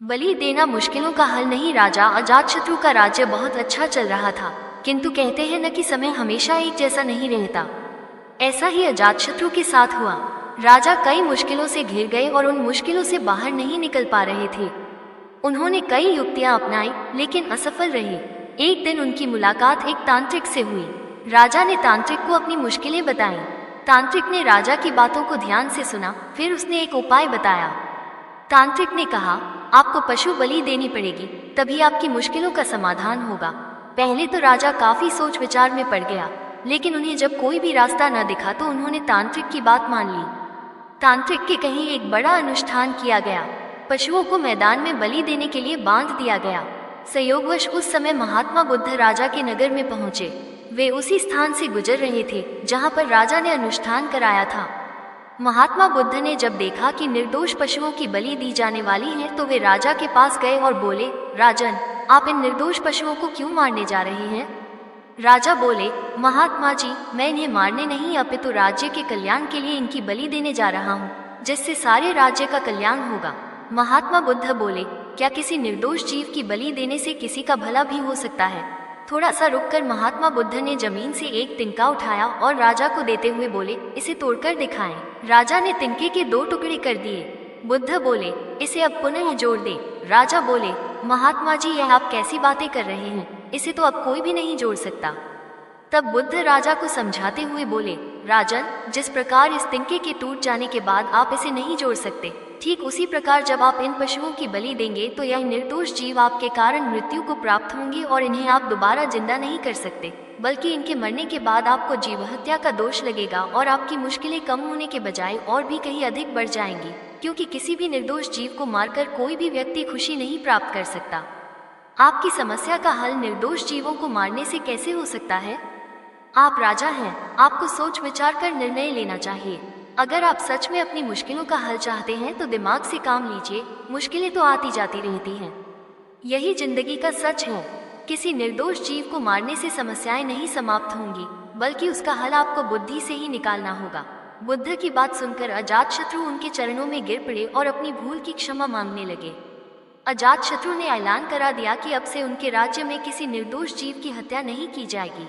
बलि देना मुश्किलों का हल नहीं। राजा अजातशत्रु का राज्य बहुत अच्छा चल रहा था, किंतु कहते हैं न कि समय हमेशा एक जैसा नहीं रहता। ऐसा ही अजातशत्रु के साथ हुआ। राजा कई मुश्किलों से घिर गए और उन मुश्किलों से बाहर नहीं निकल पा रहे थे। उन्होंने कई युक्तियां अपनाई लेकिन असफल रहे। एक दिन उनकी मुलाकात एक तांत्रिक से हुई। राजा ने तांत्रिक को अपनी मुश्किलें बताईं। तांत्रिक ने राजा की बातों को ध्यान से सुना, फिर उसने एक उपाय बताया। तांत्रिक ने कहा, आपको पशु बलि देनी पड़ेगी, तभी आपकी मुश्किलों का समाधान होगा। पहले तो राजा काफी सोच विचार में पड़ गया, लेकिन उन्हें जब कोई भी रास्ता न दिखा तो उन्होंने तांत्रिक की बात मान ली। तांत्रिक के कहीं एक बड़ा अनुष्ठान किया गया। पशुओं को मैदान में बलि देने के लिए बांध दिया गया। संयोगवश उस समय महात्मा बुद्ध राजा के नगर में पहुंचे। वे उसी स्थान से गुजर रहे थे जहां पर राजा ने अनुष्ठान कराया था। महात्मा बुद्ध ने जब देखा कि निर्दोष पशुओं की बलि दी जाने वाली है तो वे राजा के पास गए और बोले, राजन, आप इन निर्दोष पशुओं को क्यों मारने जा रहे हैं? राजा बोले, महात्मा जी, मैं इन्हें मारने नहीं अपितु राज्य के कल्याण के लिए इनकी बलि देने जा रहा हूँ, जिससे सारे राज्य का कल्याण होगा। महात्मा बुद्ध बोले, क्या किसी निर्दोष जीव की बलि देने से किसी का भला भी हो सकता है? थोड़ा सा रुककर महात्मा बुद्ध ने जमीन से एक तिनका उठाया और राजा को देते हुए बोले, इसे तोड़कर दिखाएं। राजा ने तिनके के 2 टुकड़े कर दिए। बुद्ध बोले, इसे अब पुनः जोड़ दे। राजा बोले, महात्मा जी, यह आप कैसी बातें कर रहे हैं? इसे तो अब कोई भी नहीं जोड़ सकता। तब बुद्ध राजा को समझाते हुए बोले, राजन, जिस प्रकार इस तिनके के टूट जाने के बाद आप इसे नहीं जोड़ सकते, ठीक उसी प्रकार जब आप इन पशुओं की बलि देंगे तो यह निर्दोष जीव आपके कारण मृत्यु को प्राप्त होंगे और इन्हें आप दोबारा जिंदा नहीं कर सकते, बल्कि इनके मरने के बाद आपको जीवहत्या का दोष लगेगा और आपकी मुश्किलें कम होने के बजाय और भी कहीं अधिक बढ़ जाएंगी, क्योंकि किसी भी निर्दोष जीव को मारकर कोई भी व्यक्ति खुशी नहीं प्राप्त कर सकता। आपकी समस्या का हल निर्दोष जीवों को मारने से कैसे हो सकता है? आप राजा हैं, आपको सोच विचार कर निर्णय लेना चाहिए। अगर आप सच में अपनी मुश्किलों का हल चाहते हैं तो दिमाग से काम लीजिए। मुश्किलें तो आती जाती रहती हैं, यही जिंदगी का सच है। किसी निर्दोष जीव को मारने से समस्याएं नहीं समाप्त होंगी, बल्कि उसका हल आपको बुद्धि से ही निकालना होगा। बुद्ध की बात सुनकर अजातशत्रु उनके चरणों में गिर पड़े और अपनी भूल की क्षमा मांगने लगे। अजातशत्रु ने ऐलान करा दिया कि अब से उनके राज्य में किसी निर्दोष जीव की हत्या नहीं की जाएगी।